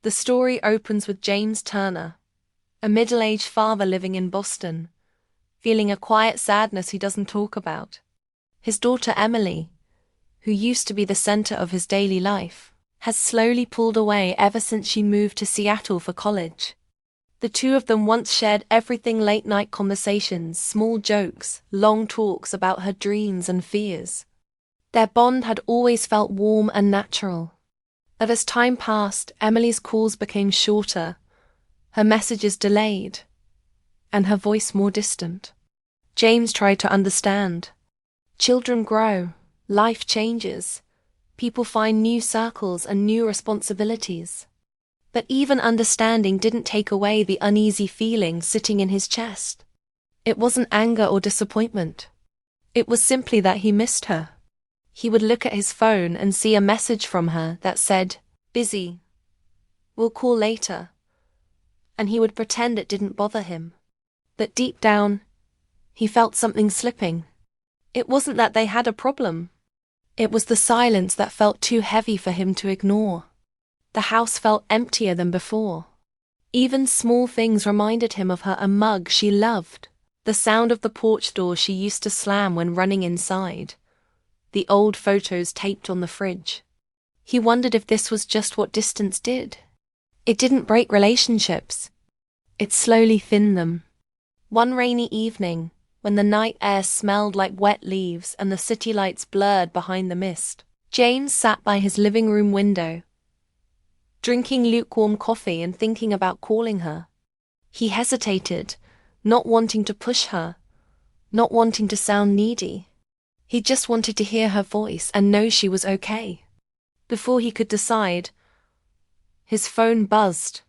The story opens with James Turner, a middle-aged father living in Boston, feeling a quiet sadness he doesn't talk about. His daughter Emily, who used to be the center of his daily life, has slowly pulled away ever since she moved to Seattle for college. The two of them once shared everything: late-night conversations, small jokes, long talks about her dreams and fears. Their bond had always felt warm and natural. But as time passed, Emily's calls became shorter, her messages delayed, and her voice more distant. James tried to understand. Children grow, life changes, people find new circles and new responsibilities. But even understanding didn't take away the uneasy feeling sitting in his chest. It wasn't anger or disappointment. It was simply that he missed her. He would look at his phone and see a message from her that said, "Busy. We'll call later." And he would pretend it didn't bother him. But deep down, he felt something slipping. It wasn't that they had a problem. It was the silence that felt too heavy for him to ignore. The house felt emptier than before. Even small things reminded him of her: a mug she loved, the sound of the porch door she used to slam when running inside, the old photos taped on the fridge. He wondered if this was just what distance did. It didn't break relationships. It slowly thinned them. One rainy evening, when the night air smelled like wet leaves and the city lights blurred behind the mist, James sat by his living room window, drinking lukewarm coffee and thinking about calling her. He hesitated, not wanting to push her, not wanting to sound needy. He just wanted to hear her voice and know she was okay. Before he could decide, his phone buzzed,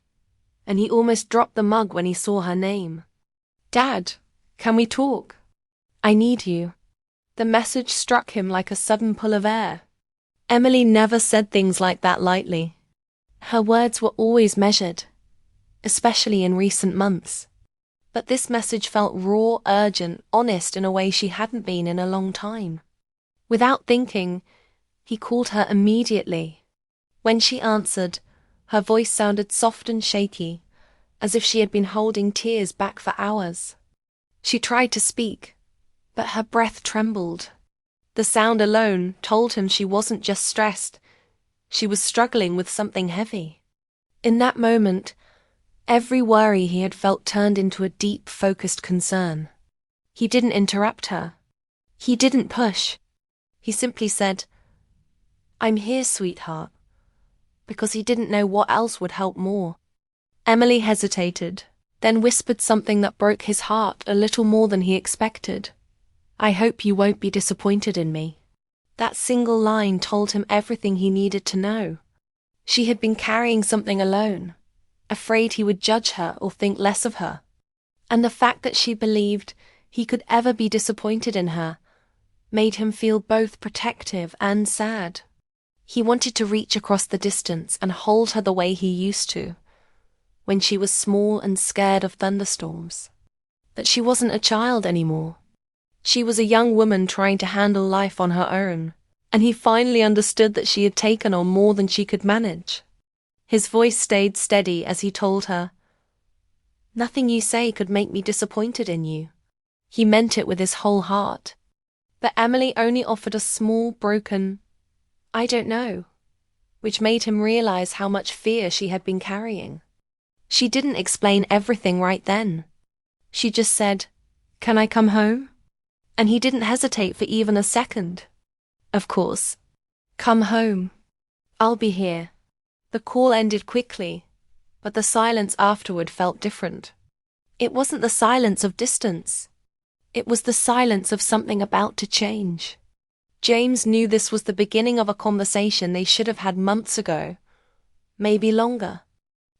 and he almost dropped the mug when he saw her name. "Dad, can we talk? I need you." The message struck him like a sudden pull of air. Emily never said things like that lightly. Her words were always measured, especially in recent months. But this message felt raw, urgent, honest in a way she hadn't been in a long time. Without thinking, he called her immediately. When she answered, her voice sounded soft and shaky, as if she had been holding tears back for hours. She tried to speak, but her breath trembled. The sound alone told him she wasn't just stressed, she was struggling with something heavy. In that moment, every worry he had felt turned into a deep, focused concern. He didn't interrupt her. He didn't push. He simply said, "I'm here, sweetheart," because he didn't know what else would help more. Emily hesitated, then whispered something that broke his heart a little more than he expected. "I hope you won't be disappointed in me." That single line told him everything he needed to know. She had been carrying something alone, afraid he would judge her or think less of her. And the fact that she believed he could ever be disappointed in her made him feel both protective and sad. He wanted to reach across the distance and hold her the way he used to, when she was small and scared of thunderstorms. But she wasn't a child anymore. She was a young woman trying to handle life on her own, and he finally understood that she had taken on more than she could manage. His voice stayed steady as he told her, "Nothing you say could make me disappointed in you." He meant it with his whole heart. But Emily only offered a small, broken, "I don't know," which made him realize how much fear she had been carrying. She didn't explain everything right then. She just said, "Can I come home?" And he didn't hesitate for even a second. "Of course. Come home. I'll be here." The call ended quickly, but the silence afterward felt different. It wasn't the silence of distance. It was the silence of something about to change. James knew this was the beginning of a conversation they should have had months ago, maybe longer.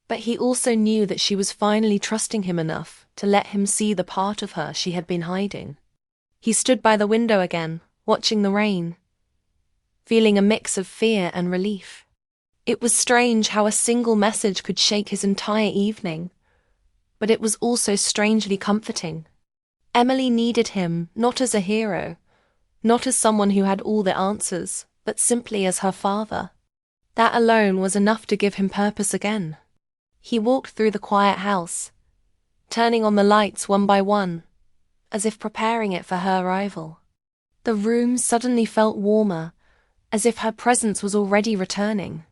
But he also knew that she was finally trusting him enough to let him see the part of her she had been hiding. He stood by the window again, watching the rain, feeling a mix of fear and relief. It was strange how a single message could shake his entire evening, but it was also strangely comforting. Emily needed him not as a hero, not as someone who had all the answers, but simply as her father. That alone was enough to give him purpose again. He walked through the quiet house, turning on the lights one by one, as if preparing it for her arrival. The room suddenly felt warmer, as if her presence was already returning.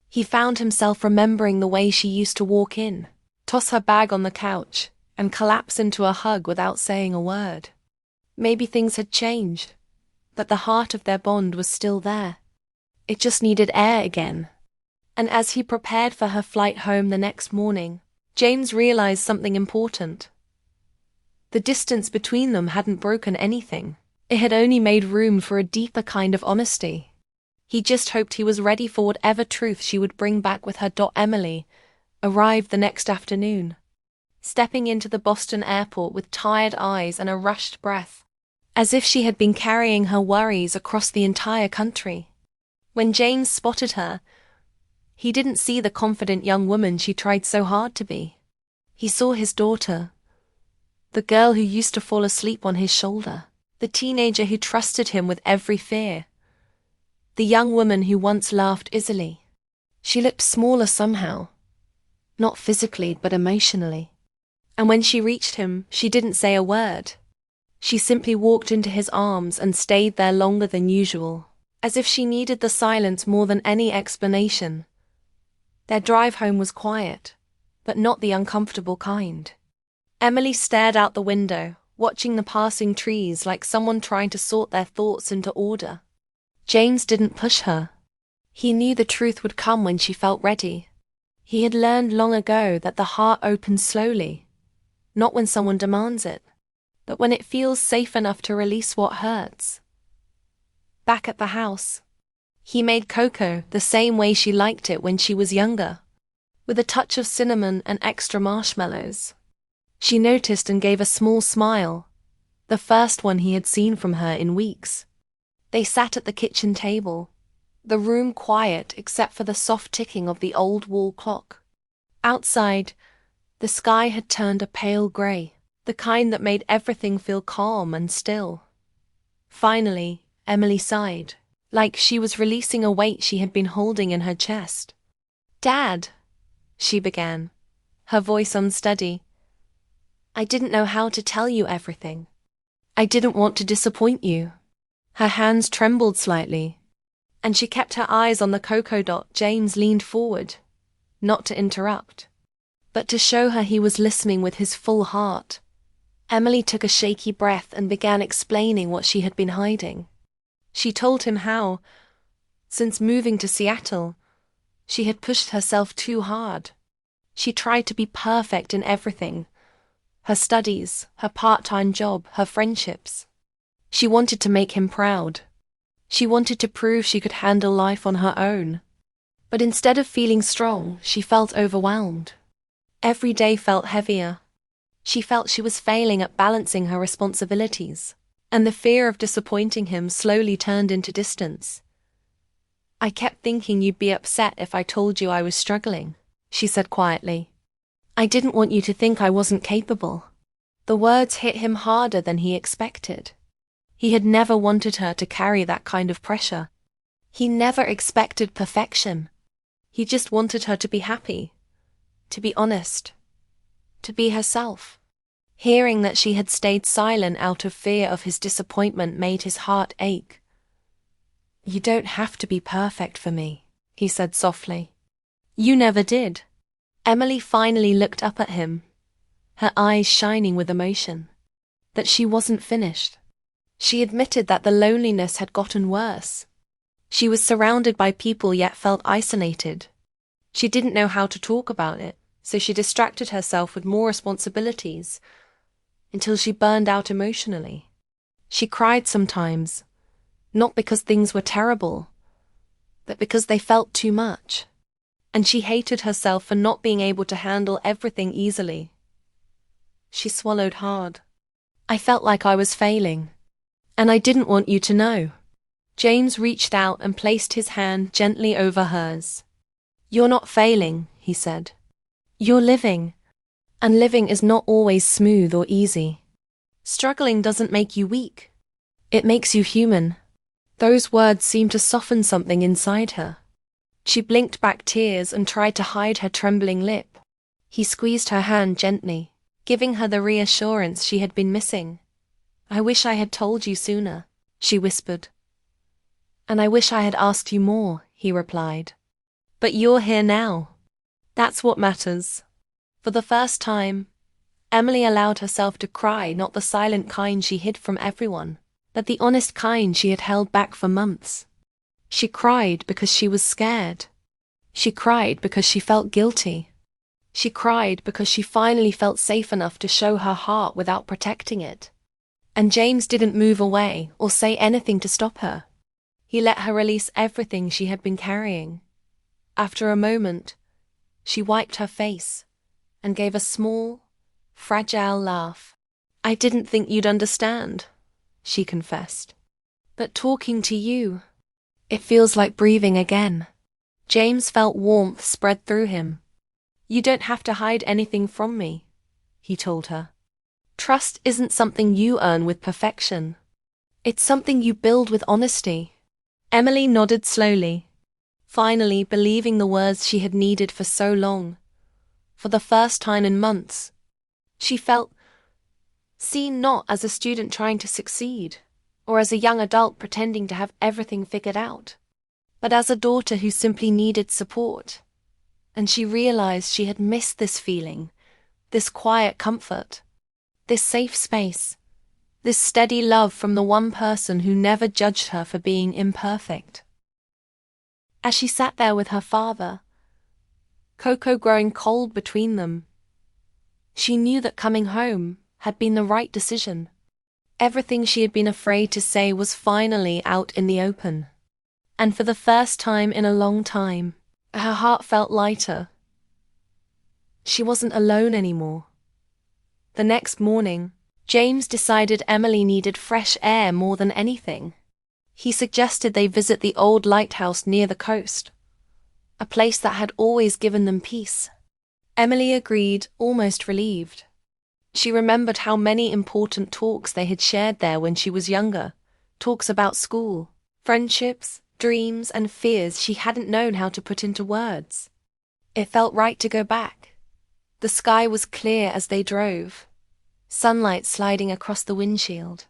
He found himself remembering the way she used to walk in, toss her bag on the couch, and collapse into a hug without saying a word. Maybe things had changed, but the heart of their bond was still there. It just needed air again. And as he prepared for her flight home the next morning, James realized something important. The distance between them hadn't broken anything. It had only made room for a deeper kind of honesty. He just hoped he was ready for whatever truth she would bring back with her. Emily arrived the next afternoon, stepping into the Boston airport with tired eyes and a rushed breath, as if she had been carrying her worries across the entire country. When James spotted her, he didn't see the confident young woman she tried so hard to be. He saw his daughter, the girl who used to fall asleep on his shoulder, the teenager who trusted him with every fear, the young woman who once laughed easily. She looked smaller somehow, not physically but emotionally. And when she reached him, she didn't say a word. She simply walked into his arms and stayed there longer than usual, as if she needed the silence more than any explanation. Their drive home was quiet, but not the uncomfortable kind. Emily stared out the window, watching the passing trees like someone trying to sort their thoughts into order. James didn't push her. He knew the truth would come when she felt ready. He had learned long ago that the heart opens slowly, not when someone demands it, but when it feels safe enough to release what hurts. Back at the house, he made cocoa the same way she liked it when she was younger, with a touch of cinnamon and extra marshmallows. She noticed and gave a small smile, the first one he had seen from her in weeks. They sat at the kitchen table, the room quiet except for the soft ticking of the old wall clock. Outside, the sky had turned a pale grey, the kind that made everything feel calm and still. Finally, Emily sighed, like she was releasing a weight she had been holding in her chest. "Dad," she began, her voice unsteady, "I didn't know how to tell you everything. I didn't want to disappoint you." Her hands trembled slightly, and she kept her eyes on the cocoa dot. James leaned forward, not to interrupt, but to show her he was listening with his full heart. Emily took a shaky breath and began explaining what she had been hiding. She told him how, since moving to Seattle, she had pushed herself too hard. She tried to be perfect in everything: her studies, her part-time job, her friendships. She wanted to make him proud. She wanted to prove she could handle life on her own. But instead of feeling strong, she felt overwhelmed. Every day felt heavier. She felt she was failing at balancing her responsibilities, and the fear of disappointing him slowly turned into distance. "I kept thinking you'd be upset if I told you I was struggling," she said quietly. "I didn't want you to think I wasn't capable." The words hit him harder than he expected. He had never wanted her to carry that kind of pressure. He never expected perfection. He just wanted her to be happy, to be honest, to be herself. Hearing that she had stayed silent out of fear of his disappointment made his heart ache. "You don't have to be perfect for me," he said softly. "You never did." Emily finally looked up at him, her eyes shining with emotion. But she wasn't finished. She admitted that the loneliness had gotten worse. She was surrounded by people yet felt isolated. She didn't know how to talk about it, so she distracted herself with more responsibilities until she burned out emotionally. She cried sometimes, not because things were terrible, but because they felt too much. And she hated herself for not being able to handle everything easily. She swallowed hard. "I felt like I was failing, and I didn't want you to know." James reached out and placed his hand gently over hers. "You're not failing," he said. "You're living. And living is not always smooth or easy. Struggling doesn't make you weak. It makes you human." Those words seemed to soften something inside her. She blinked back tears and tried to hide her trembling lip. He squeezed her hand gently, giving her the reassurance she had been missing. "I wish I had told you sooner," she whispered. "And I wish I had asked you more," he replied. "But you're here now. That's what matters." For the first time, Emily allowed herself to cry, not the silent kind she hid from everyone, but the honest kind she had held back for months. She cried because she was scared. She cried because she felt guilty. She cried because she finally felt safe enough to show her heart without protecting it. And James didn't move away or say anything to stop her. He let her release everything she had been carrying. After a moment, she wiped her face and gave a small, fragile laugh. "I didn't think you'd understand," she confessed. "But talking to you, it feels like breathing again." James felt warmth spread through him. "You don't have to hide anything from me," he told her. "Trust isn't something you earn with perfection. It's something you build with honesty." Emily nodded slowly, finally believing the words she had needed for so long. For the first time in months, she felt seen, not as a student trying to succeed, or as a young adult pretending to have everything figured out, but as a daughter who simply needed support. And she realized she had missed this feeling, this quiet comfort, this safe space, this steady love from the one person who never judged her for being imperfect. As she sat there with her father, cocoa growing cold between them, she knew that coming home had been the right decision. Everything she had been afraid to say was finally out in the open. And for the first time in a long time, her heart felt lighter. She wasn't alone anymore. The next morning, James decided Emily needed fresh air more than anything. He suggested they visit the old lighthouse near the coast, a place that had always given them peace. Emily agreed, almost relieved. She remembered how many important talks they had shared there when she was younger, talks about school, friendships, dreams, and fears she hadn't known how to put into words. It felt right to go back. The sky was clear as they drove, sunlight sliding across the windshield.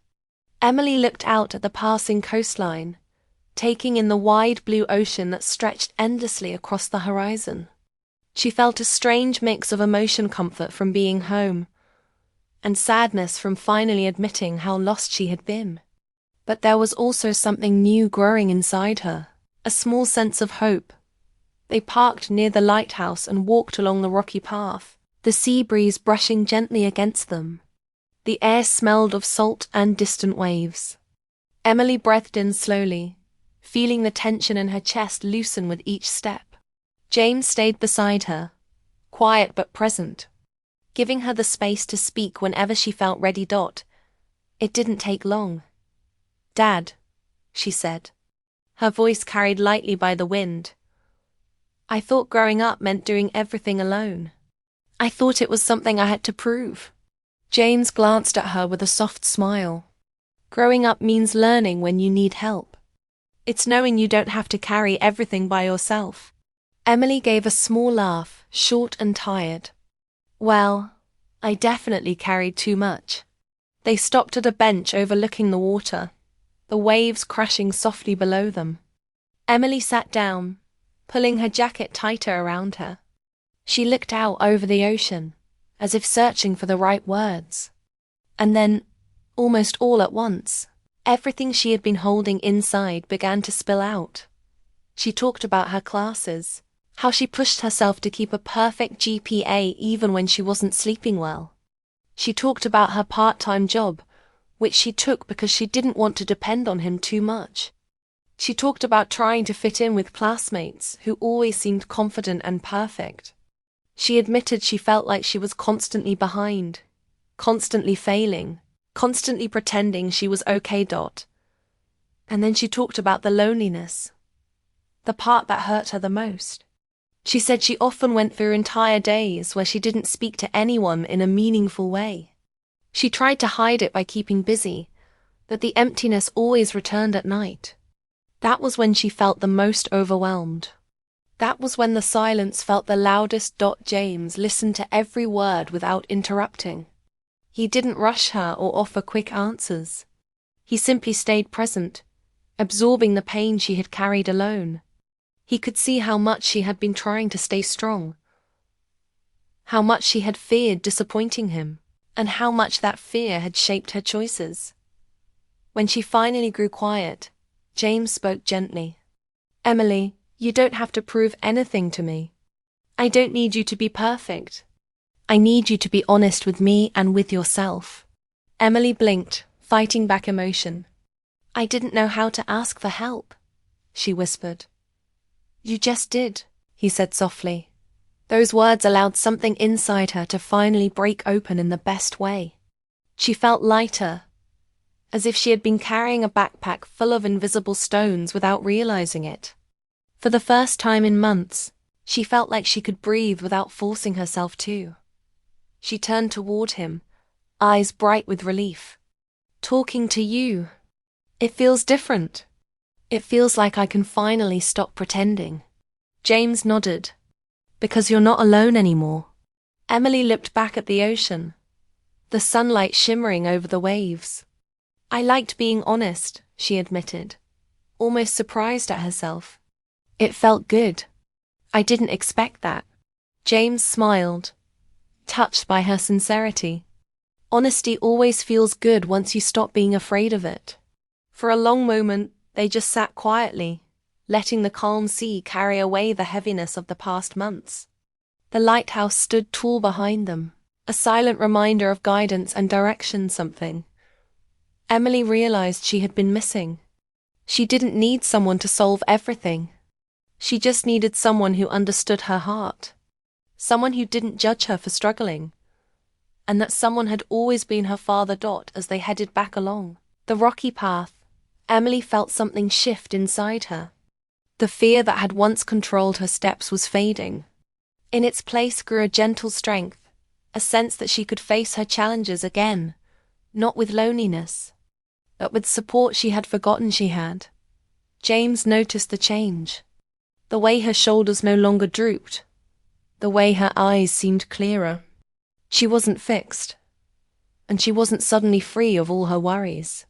Emily looked out at the passing coastline, taking in the wide blue ocean that stretched endlessly across the horizon. She felt a strange mix of emotion, comfort from being home, and sadness from finally admitting how lost she had been. But there was also something new growing inside her, a small sense of hope. They parked near the lighthouse and walked along the rocky path, the sea breeze brushing gently against them. The air smelled of salt and distant waves. Emily breathed in slowly, feeling the tension in her chest loosen with each step. James stayed beside her, quiet but present, giving her the space to speak whenever she felt ready. It didn't take long. "Dad," she said, her voice carried lightly by the wind. "I thought growing up meant doing everything alone. I thought it was something I had to prove." James glanced at her with a soft smile. "Growing up means learning when you need help. It's knowing you don't have to carry everything by yourself." Emily gave a small laugh, short and tired. "Well, I definitely carried too much." They stopped at a bench overlooking the water, the waves crashing softly below them. Emily sat down, pulling her jacket tighter around her. She looked out over the ocean, as if searching for the right words. And then, almost all at once, everything she had been holding inside began to spill out. She talked about her classes, how she pushed herself to keep a perfect GPA even when she wasn't sleeping well. She talked about her part-time job, which she took because she didn't want to depend on him too much. She talked about trying to fit in with classmates who always seemed confident and perfect. She admitted she felt like she was constantly behind, constantly failing, constantly pretending she was okay. And then she talked about the loneliness, the part that hurt her the most. She said she often went through entire days where she didn't speak to anyone in a meaningful way. She tried to hide it by keeping busy, but the emptiness always returned at night. That was when she felt the most overwhelmed. That was when the silence felt the loudest. James listened to every word without interrupting. He didn't rush her or offer quick answers. He simply stayed present, absorbing the pain she had carried alone. He could see how much she had been trying to stay strong, how much she had feared disappointing him, and how much that fear had shaped her choices. When she finally grew quiet, James spoke gently. "Emily, you don't have to prove anything to me. I don't need you to be perfect. I need you to be honest with me and with yourself." Emily blinked, fighting back emotion. "I didn't know how to ask for help," she whispered. "You just did," he said softly. Those words allowed something inside her to finally break open in the best way. She felt lighter, as if she had been carrying a backpack full of invisible stones without realizing it. For the first time in months, she felt like she could breathe without forcing herself to. She turned toward him, eyes bright with relief. "Talking to you. It feels different. It feels like I can finally stop pretending." James nodded. "Because you're not alone anymore." Emily looked back at the ocean, the sunlight shimmering over the waves. "I liked being honest," she admitted, almost surprised at herself. "It felt good. I didn't expect that." James smiled, touched by her sincerity. Honesty always feels good once you stop being afraid of it. For a long moment, they just sat quietly, letting the calm sea carry away the heaviness of the past months. The lighthouse stood tall behind them, a silent reminder of guidance and direction. Something Emily realized she had been missing. She didn't need someone to solve everything. She just needed someone who understood her heart. Someone who didn't judge her for struggling. And that someone had always been her father. As they headed back along the rocky path, Emily felt something shift inside her. The fear that had once controlled her steps was fading. In its place grew a gentle strength, a sense that she could face her challenges again, not with loneliness, but with support she had forgotten she had. James noticed the change. The way her shoulders no longer drooped, the way her eyes seemed clearer. She wasn't fixed, and she wasn't suddenly free of all her worries,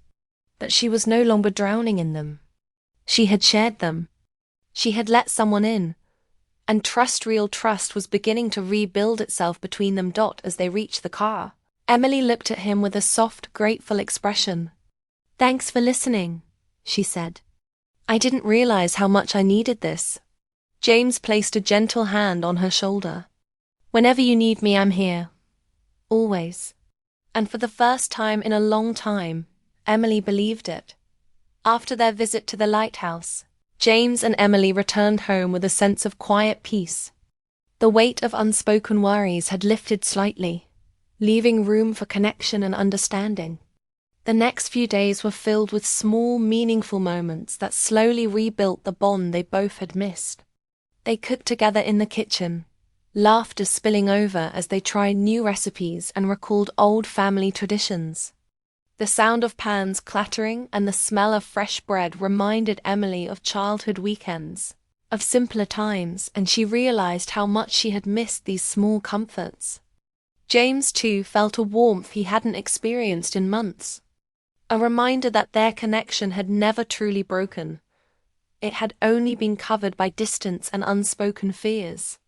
but she was no longer drowning in them. She had shared them. She had let someone in, and real trust was beginning to rebuild itself between them. As they reached the car, Emily looked at him with a soft, grateful expression. "Thanks for listening," she said. "I didn't realize how much I needed this." James placed a gentle hand on her shoulder. "Whenever you need me, I'm here. Always." And for the first time in a long time, Emily believed it. After their visit to the lighthouse, James and Emily returned home with a sense of quiet peace. The weight of unspoken worries had lifted slightly, leaving room for connection and understanding. The next few days were filled with small, meaningful moments that slowly rebuilt the bond they both had missed. They cooked together in the kitchen, laughter spilling over as they tried new recipes and recalled old family traditions. The sound of pans clattering and the smell of fresh bread reminded Emily of childhood weekends, of simpler times, and she realized how much she had missed these small comforts. James, too, felt a warmth he hadn't experienced in months. A reminder that their connection had never truly broken. It had only been covered by distance and unspoken fears.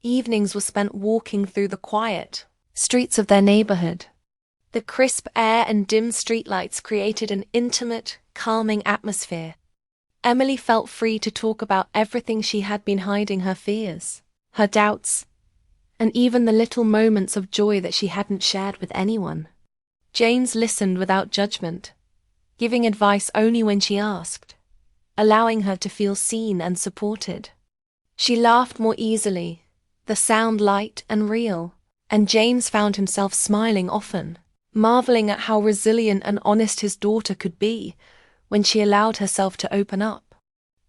Evenings were spent walking through the quiet streets of their neighborhood. The crisp air and dim streetlights created an intimate, calming atmosphere. Emily felt free to talk about everything she had been hiding: her fears, her doubts, and even the little moments of joy that she hadn't shared with anyone. James listened without judgment, giving advice only when she asked, allowing her to feel seen and supported. She laughed more easily, the sound light and real, and James found himself smiling often, marveling at how resilient and honest his daughter could be when she allowed herself to open up.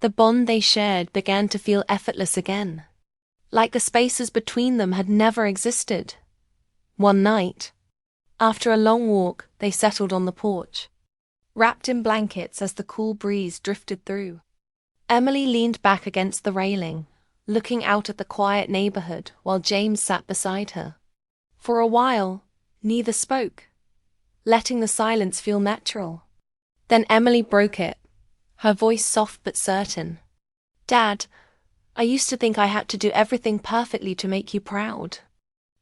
The bond they shared began to feel effortless again, like the spaces between them had never existed. One night, after a long walk, they settled on the porch, wrapped in blankets as the cool breeze drifted through. Emily leaned back against the railing, looking out at the quiet neighborhood while James sat beside her. For a while, neither spoke, letting the silence feel natural. Then Emily broke it, her voice soft but certain. "Dad, I used to think I had to do everything perfectly to make you proud.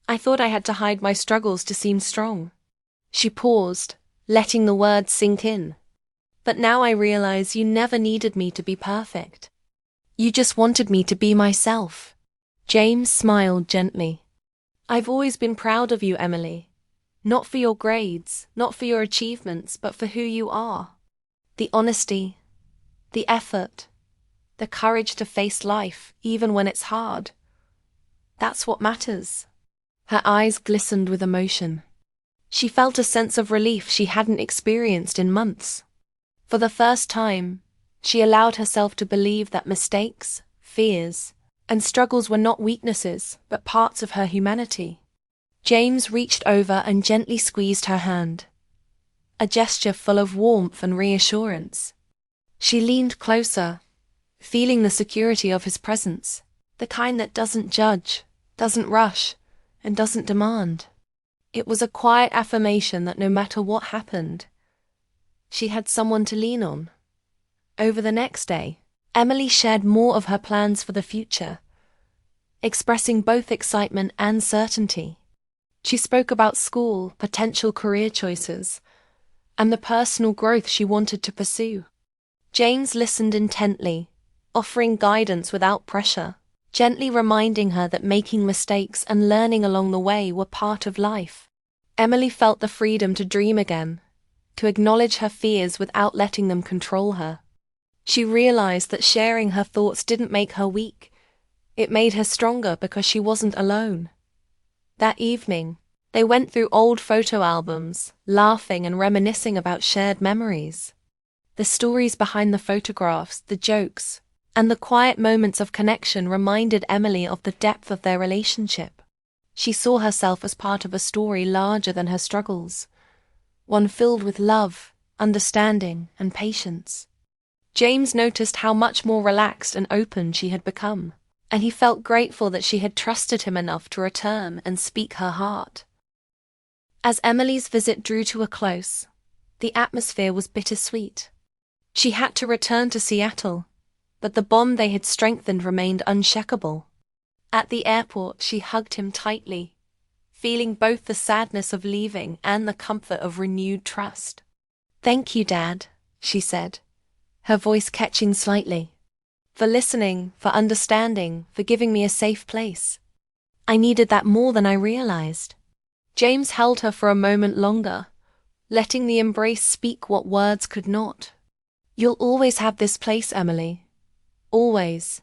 I thought I had to hide my struggles to seem strong." She paused, letting the words sink in. "But now I realize you never needed me to be perfect. You just wanted me to be myself." James smiled gently. "I've always been proud of you, Emily. Not for your grades, not for your achievements, but for who you are. The honesty, the effort, the courage to face life, even when it's hard. That's what matters." Her eyes glistened with emotion. She felt a sense of relief she hadn't experienced in months. For the first time, she allowed herself to believe that mistakes, fears, and struggles were not weaknesses, but parts of her humanity. James reached over and gently squeezed her hand, a gesture full of warmth and reassurance. She leaned closer, feeling the security of his presence, the kind that doesn't judge, doesn't rush, and doesn't demand. It was a quiet affirmation that no matter what happened, she had someone to lean on. Over the next day, Emily shared more of her plans for the future, expressing both excitement and certainty. She spoke about school, potential career choices, and the personal growth she wanted to pursue. James listened intently, offering guidance without pressure, gently reminding her that making mistakes and learning along the way were part of life. Emily felt the freedom to dream again, to acknowledge her fears without letting them control her. She realized that sharing her thoughts didn't make her weak. It made her stronger because she wasn't alone. That evening, they went through old photo albums, laughing and reminiscing about shared memories. The stories behind the photographs, the jokes, and the quiet moments of connection reminded Emily of the depth of their relationship. She saw herself as part of a story larger than her struggles, one filled with love, understanding, and patience. James noticed how much more relaxed and open she had become, and he felt grateful that she had trusted him enough to return and speak her heart. As Emily's visit drew to a close, the atmosphere was bittersweet. She had to return to Seattle, but the bond they had strengthened remained unshakable. At the airport, she hugged him tightly, feeling both the sadness of leaving and the comfort of renewed trust. "Thank you, Dad," she said, her voice catching slightly, "for listening, for understanding, for giving me a safe place. I needed that more than I realized." James held her for a moment longer, letting the embrace speak what words could not. "You'll always have this place, Emily. Always.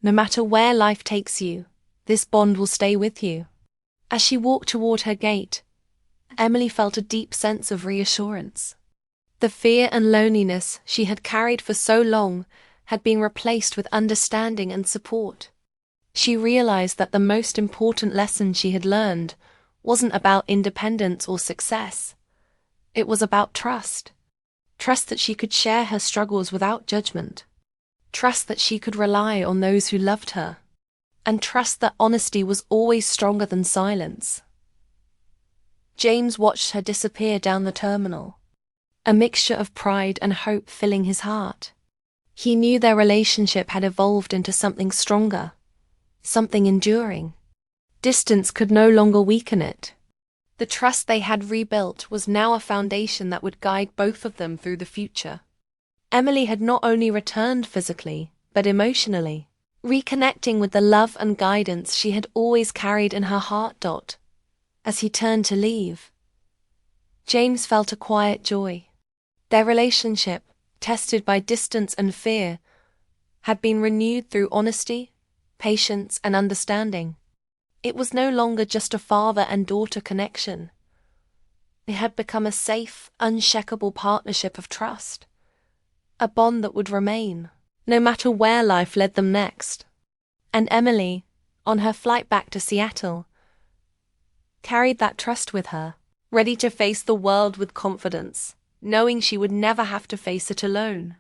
No matter where life takes you, this bond will stay with you." As she walked toward her gate, Emily felt a deep sense of reassurance. The fear and loneliness she had carried for so long had been replaced with understanding and support. She realized that the most important lesson she had learned wasn't about independence or success. It was about trust. Trust that she could share her struggles without judgment. Trust that she could rely on those who loved her. And trust that honesty was always stronger than silence. James watched her disappear down the terminal, a mixture of pride and hope filling his heart. He knew their relationship had evolved into something stronger, something enduring. Distance could no longer weaken it. The trust they had rebuilt was now a foundation that would guide both of them through the future. Emily had not only returned physically, but emotionally, reconnecting with the love and guidance she had always carried in her heart. As he turned to leave, James felt a quiet joy. Their relationship, tested by distance and fear, had been renewed through honesty, patience, and understanding. It was no longer just a father and daughter connection. It had become a safe, unshakable partnership of trust, a bond that would remain, no matter where life led them next. And Emily, on her flight back to Seattle, carried that trust with her, ready to face the world with confidence, knowing she would never have to face it alone.